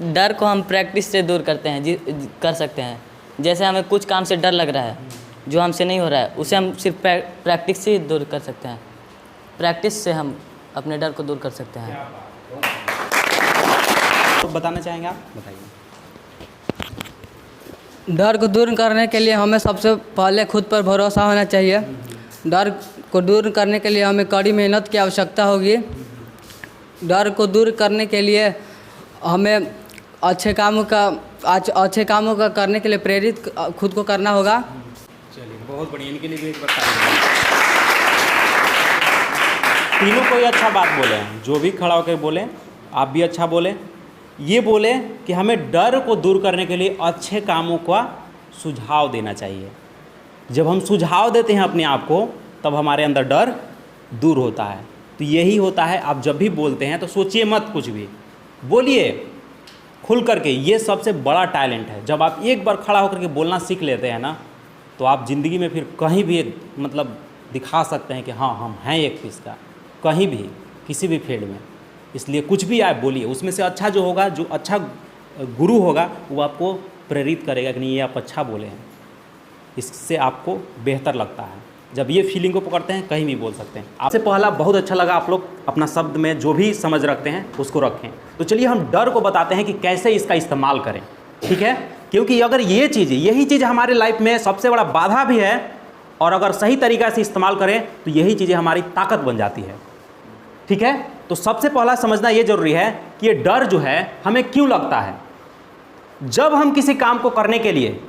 डर को हम प्रैक्टिस से दूर करते हैं, कर सकते हैं। जैसे हमें कुछ काम से डर लग रहा है जो हमसे नहीं हो रहा है, उसे हम सिर्फ प्रैक्टिस से ही दूर कर सकते हैं। प्रैक्टिस से हम अपने डर को दूर कर सकते हैं। तो बताना चाहेंगे आप? बताइए। डर को दूर करने के लिए हमें सबसे पहले खुद पर भरोसा होना चाहिए। डर को दूर करने के लिए हमें कड़ी मेहनत की आवश्यकता होगी। डर को दूर करने के लिए हमें अच्छे कामों का करने के लिए प्रेरित खुद को करना होगा। चलिए बहुत बढ़िया, इनके लिए भी एक बताइए। तीनों कोई अच्छा बात बोले हैं, जो भी खड़ा होकर बोले, आप भी अच्छा बोले। ये बोले कि हमें डर को दूर करने के लिए अच्छे कामों का सुझाव देना चाहिए। जब हम सुझाव देते हैं अपने आप को, तब हमारे अंदर डर दूर होता है। तो यही होता है, आप जब भी बोलते हैं तो सोचिए मत, कुछ भी बोलिए खुल करके। ये सबसे बड़ा टैलेंट है। जब आप एक बार खड़ा होकर के बोलना सीख लेते हैं ना, तो आप ज़िंदगी में फिर कहीं भी मतलब दिखा सकते हैं कि हाँ हम हैं एक पीस का, कहीं भी किसी भी फील्ड में। इसलिए कुछ भी आप बोलिए, उसमें से अच्छा जो होगा, जो अच्छा गुरु होगा, वो आपको प्रेरित करेगा कि नहीं ये आप अच्छा बोले हैं। इससे आपको बेहतर लगता है। जब ये फीलिंग को पकड़ते हैं, कहीं भी बोल सकते हैं। आपसे पहला बहुत अच्छा लगा, आप लोग अपना शब्द में जो भी समझ रखते हैं उसको रखें। तो चलिए हम डर को बताते हैं कि कैसे इसका इस्तेमाल करें, ठीक है? क्योंकि अगर ये चीज़, यही चीज़ हमारे लाइफ में सबसे बड़ा बाधा भी है, और अगर सही तरीक़ा से इस्तेमाल करें तो यही चीज़ें हमारी ताकत बन जाती है, ठीक है? तो सबसे पहला समझना ये ज़रूरी है कि ये डर जो है हमें क्यों लगता है। जब हम किसी काम को करने के लिए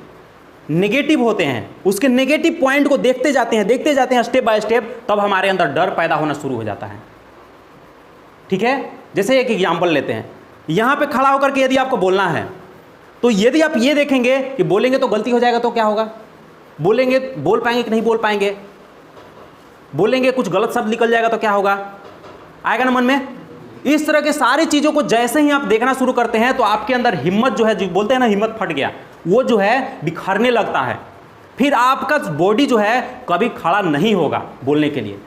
नेगेटिव होते हैं, उसके नेगेटिव पॉइंट को देखते जाते हैं स्टेप बाय स्टेप, तब हमारे अंदर डर पैदा होना शुरू हो जाता है, ठीक है? जैसे एक एग्जाम्पल लेते हैं, यहाँ पे खड़ा होकर के यदि आपको बोलना है, तो यदि आप ये देखेंगे कि बोलेंगे तो गलती हो जाएगा, तो क्या होगा? बोलेंगे, बोल पाएंगे कि नहीं बोल पाएंगे? बोलेंगे कुछ गलत शब्द निकल जाएगा तो क्या होगा? आएगा ना मन में? इस तरह के सारी चीज़ों को जैसे ही आप देखना शुरू करते हैं, तो आपके अंदर हिम्मत जो है, जो बोलते हैं ना हिम्मत फट गया, वो जो है बिखरने लगता है। फिर आपका बॉडी जो है कभी खड़ा नहीं होगा बोलने के लिए।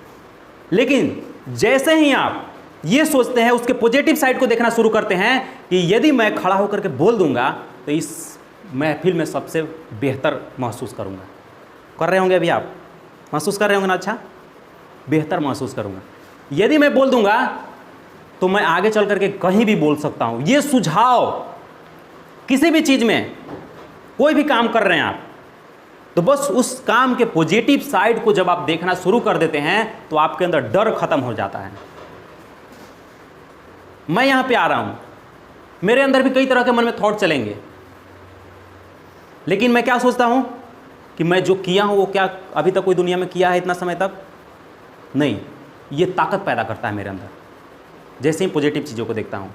लेकिन जैसे ही आप ये सोचते हैं, उसके पॉजिटिव साइड को देखना शुरू करते हैं कि यदि मैं खड़ा होकर के बोल दूंगा तो इस महफिल में सबसे बेहतर महसूस करूंगा। कर रहे होंगे अभी आप? महसूस कर रहे होंगे ना? अच्छा, बेहतर महसूस करूंगा। यदि मैं बोल दूंगा तो मैं आगे चल करके कहीं भी बोल सकता हूं। ये सुझाव, किसी भी चीज़ में कोई भी काम कर रहे हैं आप, तो बस उस काम के पॉजिटिव साइड को जब आप देखना शुरू कर देते हैं, तो आपके अंदर डर खत्म हो जाता है। मैं यहां पे आ रहा हूं, मेरे अंदर भी कई तरह के मन में थॉट चलेंगे, लेकिन मैं क्या सोचता हूं कि मैं जो किया हूं वो क्या अभी तक कोई दुनिया में किया है इतना समय तक? नहीं। ये ताकत पैदा करता है मेरे अंदर, जैसे ही पॉजिटिव चीज़ों को देखता हूँ।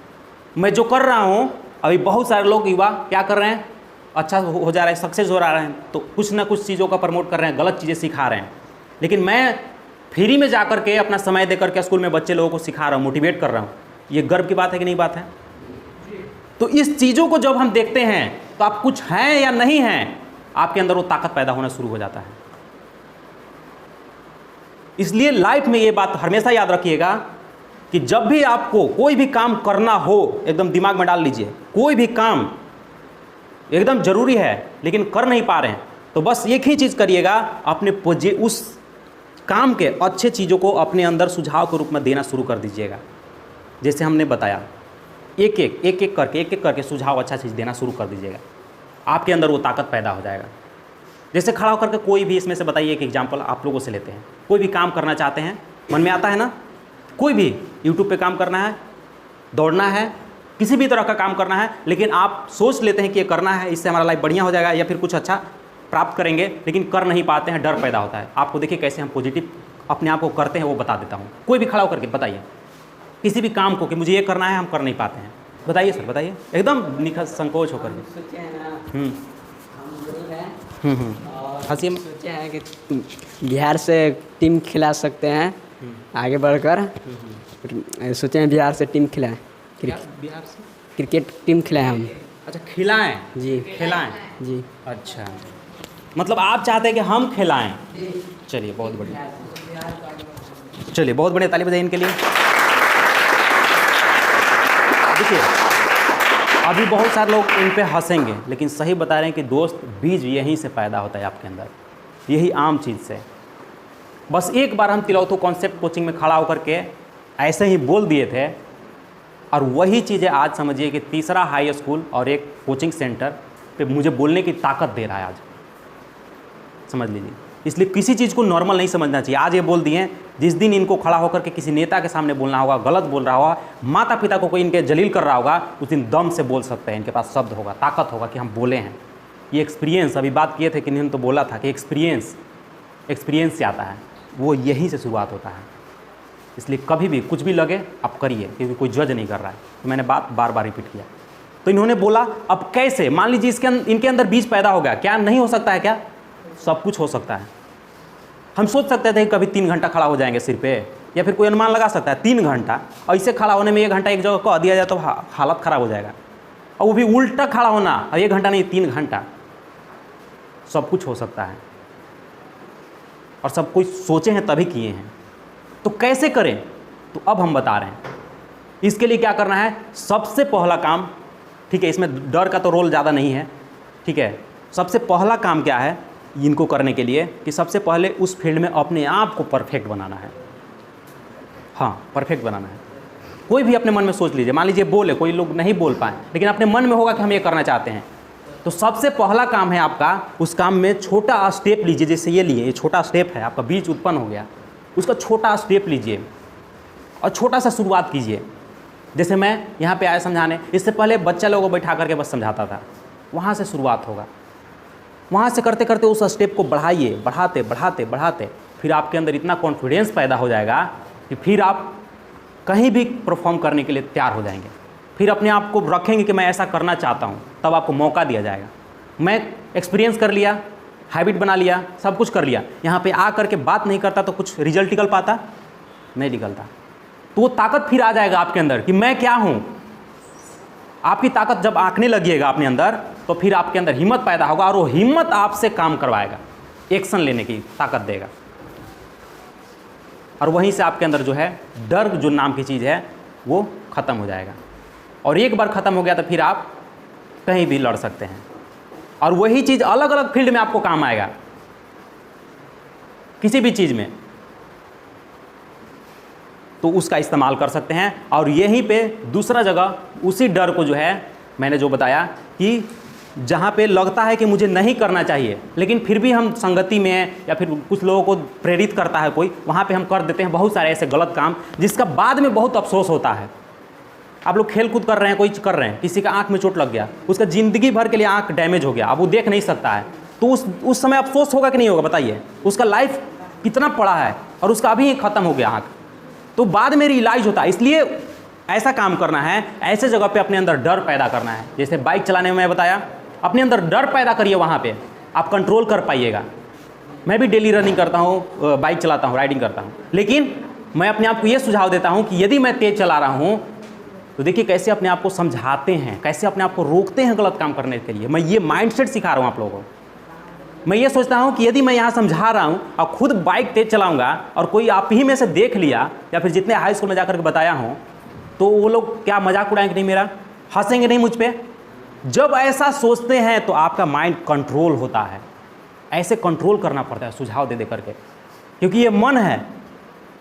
मैं जो कर रहा हूँ, अभी बहुत सारे लोग युवा क्या कर रहे हैं, अच्छा हो जा रहा है, सक्सेस हो रहा है, तो कुछ ना कुछ चीज़ों का प्रमोट कर रहे हैं, गलत चीज़ें सिखा रहे हैं। लेकिन मैं फ्री में जा कर के अपना समय दे करके स्कूल में बच्चे लोगों को सिखा रहा हूँ, मोटिवेट कर रहा हूँ। ये गर्व की बात है कि नहीं बात है? तो इस चीज़ों को जब हम देखते हैं, तो आप कुछ हैं या नहीं हैं, आपके अंदर वो ताकत पैदा होना शुरू हो जाता है। इसलिए लाइफ में ये बात हमेशा याद रखिएगा कि जब भी आपको कोई भी काम करना हो, एकदम दिमाग में डाल लीजिए, कोई भी काम एकदम जरूरी है लेकिन कर नहीं पा रहे हैं, तो बस एक ही चीज़ करिएगा, अपने उस काम के अच्छे चीज़ों को अपने अंदर सुझाव के रूप में देना शुरू कर दीजिएगा। जैसे हमने बताया, एक एक करके सुझाव, अच्छा चीज़ देना शुरू कर दीजिएगा, आपके अंदर वो ताकत पैदा हो जाएगा। जैसे खड़ा होकर के कोई भी, इसमें से बताइए एक एग्जांपल आप लोगों से लेते हैं। कोई भी काम करना चाहते हैं, मन में आता है ना, कोई भी यूट्यूब पे काम करना है, दौड़ना है, किसी भी तरह का काम करना है, लेकिन आप सोच लेते हैं कि ये करना है, इससे हमारा लाइफ बढ़िया हो जाएगा या फिर कुछ अच्छा प्राप्त करेंगे, लेकिन कर नहीं पाते हैं, डर पैदा होता है। आपको देखिए कैसे हम पॉजिटिव अपने आप को करते हैं, वो बता देता हूँ। कोई भी खड़ा होकर के बताइए किसी भी काम को कि मुझे ये करना है, हम कर नहीं पाते हैं, बताइए सर, बताइए एकदम संकोच होकर के। हंसी में सोचे हैं कि बिहार से टीम खिला सकते हैं आगे बढ़कर। सोचे हैं बिहार से टीम खिलाएं, बिहार से क्रिकेट टीम खिलाएं हम। अच्छा, खिलाएं जी, खिलाएं जी। अच्छा, मतलब आप चाहते हैं कि हम खिलाएं। चलिए बहुत बढ़िया, चलिए बहुत बढ़िया, ताली बजाइए इनके लिए। देखिए अभी बहुत सारे लोग इन पे हंसेंगे, लेकिन सही बता रहे हैं कि दोस्त बीज यहीं से पैदा होता है आपके अंदर, यही आम चीज़ से। बस एक बार हम तिलौथू कॉन्सेप्ट कोचिंग में खड़ा होकर के ऐसे ही बोल दिए थे, और वही चीज़ें आज समझिए कि तीसरा हाई स्कूल और एक कोचिंग सेंटर पे मुझे बोलने की ताकत दे रहा है आज, समझ लीजिए। इसलिए किसी चीज़ को नॉर्मल नहीं समझना चाहिए। आज ये बोल दिए, जिस दिन इनको खड़ा होकर के किसी नेता के सामने बोलना होगा, गलत बोल रहा होगा, माता पिता को कोई इनके जलील कर रहा होगा, उस दिन दम से बोल सकते हैं, इनके पास शब्द होगा, ताकत होगा कि हम बोले हैं। ये एक्सपीरियंस, अभी बात किए थे कि इन्होंने तो बोला था कि एक्सपीरियंस से आता है, वो यहीं से शुरुआत होता है। इसलिए कभी भी कुछ भी लगे आप करिए, क्योंकि कोई जज नहीं कर रहा है। तो मैंने बात बार बार रिपीट किया। तो इन्होंने बोला अब कैसे, मान लीजिए इनके अंदर बीज पैदा हो गया, क्या नहीं हो सकता है? क्या सब कुछ हो सकता है। हम सोच सकते थे कि कभी 3 घंटा खड़ा हो जाएंगे सिर पे, या फिर कोई अनुमान लगा सकता है 3 घंटा, और इसे खड़ा होने में 1 घंटा एक जगह कह दिया जाए तो हालत ख़राब हो जाएगा। और वो भी उल्टा खड़ा होना, और 1 घंटा नहीं 3 घंटा, सब कुछ हो सकता है। और सब कुछ सोचे हैं तभी किए हैं। तो कैसे करें? तो अब हम बता रहे हैं। इसके लिए क्या करना है? सबसे पहला काम, ठीक है, इसमें डर का तो रोल ज़्यादा नहीं है, ठीक है। सबसे पहला काम क्या है इनको करने के लिए, कि सबसे पहले उस फील्ड में अपने आप को परफेक्ट बनाना है। हाँ, परफेक्ट बनाना है। कोई भी अपने मन में सोच लीजिए, मान लीजिए बोले, कोई लोग नहीं बोल पाए, लेकिन अपने मन में होगा कि हम ये करना चाहते हैं, तो सबसे पहला काम है आपका, उस काम में छोटा स्टेप लीजिए। जैसे ये लिए, ये छोटा स्टेप है, आपका बीज उत्पन्न हो गया, उसका छोटा स्टेप लीजिए और छोटा सा शुरुआत कीजिए। जैसे मैं यहाँ पे आया समझाने, इससे पहले बच्चा लोगों को बैठा करके बस समझाता था, वहाँ से शुरुआत होगा। वहाँ से करते करते उस स्टेप को बढ़ाइए, बढ़ाते बढ़ाते बढ़ाते, फिर आपके अंदर इतना कॉन्फिडेंस पैदा हो जाएगा कि फिर आप कहीं भी परफॉर्म करने के लिए तैयार हो जाएंगे। फिर अपने आप को रखेंगे कि मैं ऐसा करना चाहता हूँ, तब आपको मौका दिया जाएगा। मैं एक्सपीरियंस कर लिया, हैबिट बना लिया, सब कुछ कर लिया, यहाँ पे आ करके बात नहीं करता तो कुछ रिजल्ट निकल पाता? नहीं निकलता। तो वो ताकत फिर आ जाएगा आपके अंदर कि मैं क्या हूँ। आपकी ताकत जब आंकने लगिएगा अपने अंदर, तो फिर आपके अंदर हिम्मत पैदा होगा, और वो हिम्मत आपसे काम करवाएगा, एक्शन लेने की ताकत देगा। और वहीं से आपके अंदर जो है डर जो नाम की चीज़ है वो ख़त्म हो जाएगा। और एक बार ख़त्म हो गया तो फिर आप कहीं भी लड़ सकते हैं, और वही चीज़ अलग अलग फील्ड में आपको काम आएगा, किसी भी चीज़ में, तो उसका इस्तेमाल कर सकते हैं। और यहीं पे दूसरा जगह उसी डर को जो है मैंने जो बताया कि जहाँ पे लगता है कि मुझे नहीं करना चाहिए, लेकिन फिर भी हम संगति में हैं, या फिर कुछ लोगों को प्रेरित करता है कोई, वहाँ पे हम कर देते हैं बहुत सारे ऐसे गलत काम, जिसका बाद में बहुत अफसोस होता है। आप लोग खेल कूद कर रहे हैं, कोई कर रहे हैं, किसी का आँख में चोट लग गया, उसका ज़िंदगी भर के लिए आँख डैमेज हो गया, अब वो देख नहीं सकता है, तो उस समय अफसोस होगा कि नहीं होगा? बताइए। उसका लाइफ कितना पड़ा है और उसका अभी ही ख़त्म हो गया आँख, तो बाद में रियलाइज होता है। इसलिए ऐसा काम करना है, ऐसे जगह पे अपने अंदर डर पैदा करना है। जैसे बाइक चलाने में मैं बताया, अपने अंदर डर पैदा करिए, वहाँ पे आप कंट्रोल कर पाइएगा। मैं भी डेली रनिंग करता हूँ, बाइक चलाता हूँ, राइडिंग करता हूँ, लेकिन मैं अपने आप को ये सुझाव देता हूँ कि यदि मैं तेज़ चला रहा हूँ तो देखिए कैसे अपने आप को समझाते हैं, कैसे अपने आप को रोकते हैं गलत काम करने के लिए। मैं ये माइंडसेट सिखा रहा हूँ आप लोगों को। मैं ये सोचता हूँ कि यदि मैं यहाँ समझा रहा हूँ और खुद बाइक तेज चलाऊँगा, और कोई आप ही में से देख लिया, या फिर जितने हाई स्कूल में जाकर के बताया हूँ, तो वो लोग क्या मजाक उड़ाएंगे नहीं मेरा, हंसेंगे नहीं मुझ पर? जब ऐसा सोचते हैं तो आपका माइंड कंट्रोल होता है। ऐसे कंट्रोल करना पड़ता है सुझाव दे दे करके, क्योंकि ये मन है,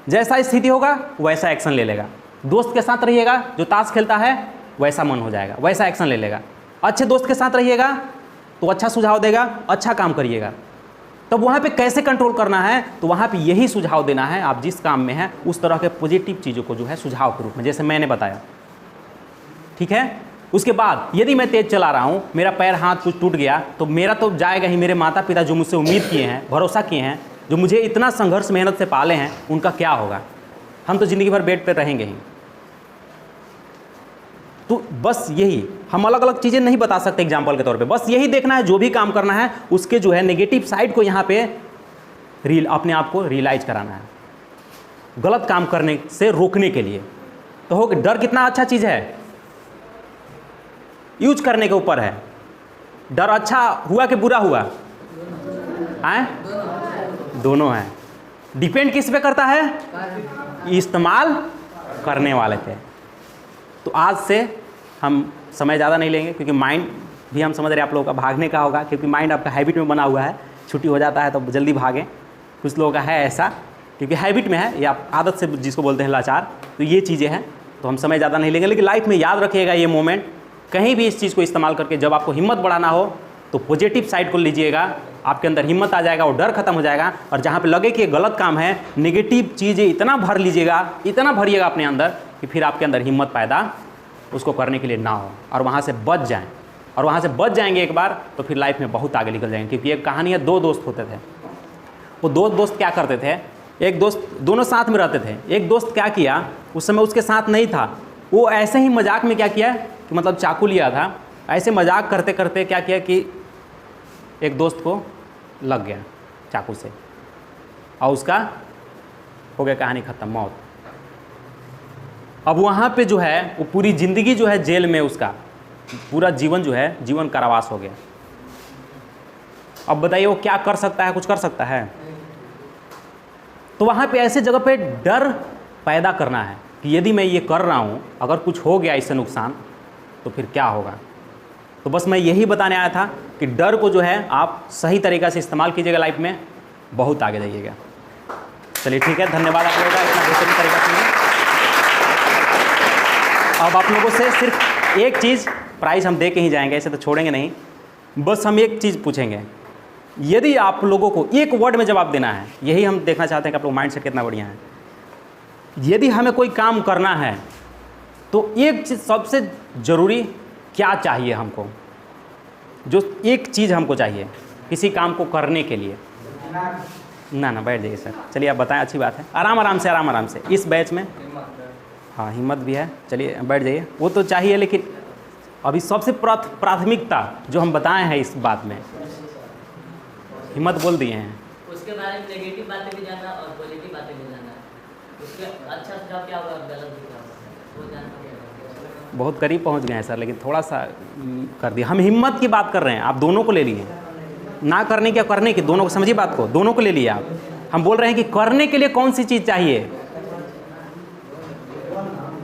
जैसा स्थिति होगा वैसा एक्शन ले लेगा। दोस्त के साथ रहिएगा जो ताश खेलता है, वैसा मन हो जाएगा, वैसा एक्शन ले लेगा। अच्छे दोस्त के साथ रहिएगा तो अच्छा सुझाव देगा, अच्छा काम करिएगा। तब वहाँ पे कैसे कंट्रोल करना है? तो वहाँ पे यही सुझाव देना है, आप जिस काम में हैं उस तरह के पॉजिटिव चीज़ों को जो है सुझाव के रूप में, जैसे मैंने बताया, ठीक है। उसके बाद यदि मैं तेज़ चला रहा हूँ, मेरा पैर हाथ कुछ टूट गया, तो मेरा तो जाएगा ही, मेरे माता पिता जो मुझसे उम्मीद किए हैं, भरोसा किए हैं, जो मुझे इतना संघर्ष मेहनत से पाले हैं, उनका क्या होगा? हम तो ज़िंदगी भर बेड पर रहेंगे ही। तो बस यही, हम अलग अलग चीज़ें नहीं बता सकते एग्जाम्पल के तौर पे, बस यही देखना है, जो भी काम करना है उसके जो है नेगेटिव साइड को यहाँ पे अपने आप को रियलाइज कराना है, गलत काम करने से रोकने के लिए। तो हो, डर कितना अच्छा चीज़ है, यूज करने के ऊपर है। डर अच्छा हुआ कि बुरा हुआ? दोनों है। डिपेंड किस पे करता है? इस्तेमाल करने वाले पे। तो आज से हम समय ज़्यादा नहीं लेंगे, क्योंकि माइंड भी हम समझ रहे हैं आप लोगों का भागने का होगा, क्योंकि माइंड आपका हैबिट में बना हुआ है, छुट्टी हो जाता है तो जल्दी भागें। कुछ लोगों का है ऐसा, क्योंकि हैबिट में है, या आदत से जिसको बोलते हैं लाचार, तो ये चीज़ें हैं। तो हम समय ज़्यादा नहीं लेंगे, लेकिन लाइफ में याद रखिएगा ये मोमेंट, कहीं भी इस चीज़ को इस्तेमाल करके जब आपको हिम्मत बढ़ाना हो तो पॉजिटिव साइड को लीजिएगा, आपके अंदर हिम्मत आ जाएगा, वो डर खत्म हो जाएगा। और जहाँ पे लगे कि ये गलत काम है, नेगेटिव चीज़ें इतना भर लीजिएगा, इतना भरिएगा अपने अंदर कि फिर आपके अंदर हिम्मत पैदा उसको करने के लिए ना हो, और वहाँ से बच जाएँ। और वहाँ से बच जाएंगे एक बार तो फिर लाइफ में बहुत आगे निकल जाएंगे। क्योंकि एक कहानी है, 2 दोस्त होते थे। वो 2 दोस्त क्या करते थे, एक दोस्त, दोनों साथ में रहते थे। एक दोस्त क्या किया, उस समय उसके साथ नहीं था, वो ऐसे ही मजाक में क्या किया कि मतलब चाकू लिया था, ऐसे मजाक करते करते क्या किया कि एक दोस्त को लग गया चाकू से, और उसका हो गया कहानी ख़त्म, मौत। अब वहाँ पे जो है वो पूरी ज़िंदगी जो है जेल में, उसका पूरा जीवन जो है जीवन कारावास हो गया। अब बताइए वो क्या कर सकता है, कुछ कर सकता है? तो वहाँ पे ऐसे जगह पे डर पैदा करना है कि यदि मैं ये कर रहा हूँ, अगर कुछ हो गया इससे नुकसान तो फिर क्या होगा। तो बस मैं यही बताने आया था कि डर को जो है आप सही तरीक़ा से इस्तेमाल कीजिएगा, लाइफ में बहुत आगे जाइएगा। चलिए ठीक है, धन्यवाद आप लोगों का इतना बेहतरीन तरीका से। अब आप लोगों से सिर्फ एक चीज़, प्राइज़ हम दे के ही जाएंगे, ऐसे तो छोड़ेंगे नहीं। बस हम एक चीज़ पूछेंगे, यदि आप लोगों को एक वर्ड में जवाब देना है, यही हम देखना चाहते हैं कि आप लोग माइंड सेट कितना बढ़िया है। यदि हमें कोई काम करना है तो एक चीज़ सबसे ज़रूरी क्या चाहिए हमको, जो एक चीज़ हमको चाहिए किसी काम को करने के लिए? ना बैठ जाइए सर, चलिए आप बताएं, अच्छी बात है। आराम आराम से इस बैच में, हाँ हिम्मत भी है, चलिए बैठ जाइए। वो तो चाहिए, लेकिन अभी सबसे प्राथमिकता जो हम बताए हैं इस बात में, हिम्मत बोल दिए हैं, उसके बारे में नेगेटिव बातें भी जानना और पॉजिटिव बातें भी जानना, उसके अच्छा सुझाव क्या होगा, गलत भी क्या होगा, वो जानना। बहुत करीब पहुंच गए हैं सर, लेकिन थोड़ा सा कर दिया। हम हिम्मत की बात कर रहे हैं, आप दोनों को ले लिए, ना करने क्या करने की, दोनों को समझिए बात को, दोनों को ले लिए आप। हम बोल रहे हैं कि करने के लिए कौन सी चीज़ चाहिए।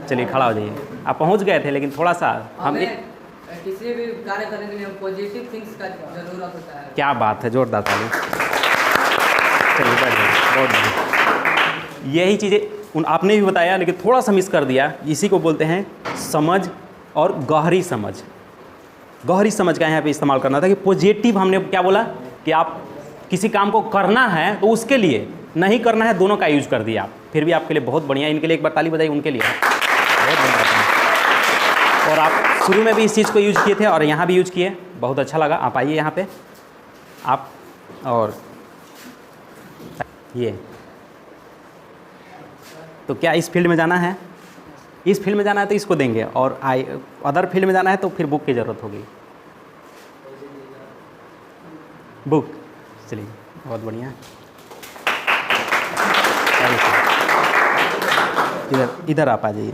चलिए खड़ा हो जाइए, आप पहुंच गए थे, लेकिन थोड़ा सा हम किसी भी कार्य करने के लिए पॉजिटिव थिंग्स का जरूरत होता है। क्या बात है, जोरदार ताली। चलिए बैठ जाइए, बहुत बढ़िया। यही चीज़ें आपने भी बताया, लेकिन थोड़ा सा मिस कर दिया। इसी को बोलते हैं समझ और गहरी समझ। गहरी समझ का यहाँ पे इस्तेमाल करना था कि पॉजिटिव, हमने क्या बोला कि आप किसी काम को करना है तो उसके लिए, नहीं करना है, दोनों का यूज कर दिया आप। फिर भी आपके लिए बहुत बढ़िया, इनके लिए एक बार ताली बजाइए, उनके लिए बहुत बढ़िया। और आप शुरू में भी इस चीज़ को यूज किए थे और यहाँ भी यूज किए, बहुत अच्छा लगा। आप आइए यहाँ पे आप, और ये तो क्या इस फील्ड में जाना है? इस फील्ड में जाना है तो इसको देंगे, और अदर फील्ड में जाना है तो फिर बुक की ज़रूरत होगी, बुक। चलिए बहुत बढ़िया, इधर आप आ जाइए।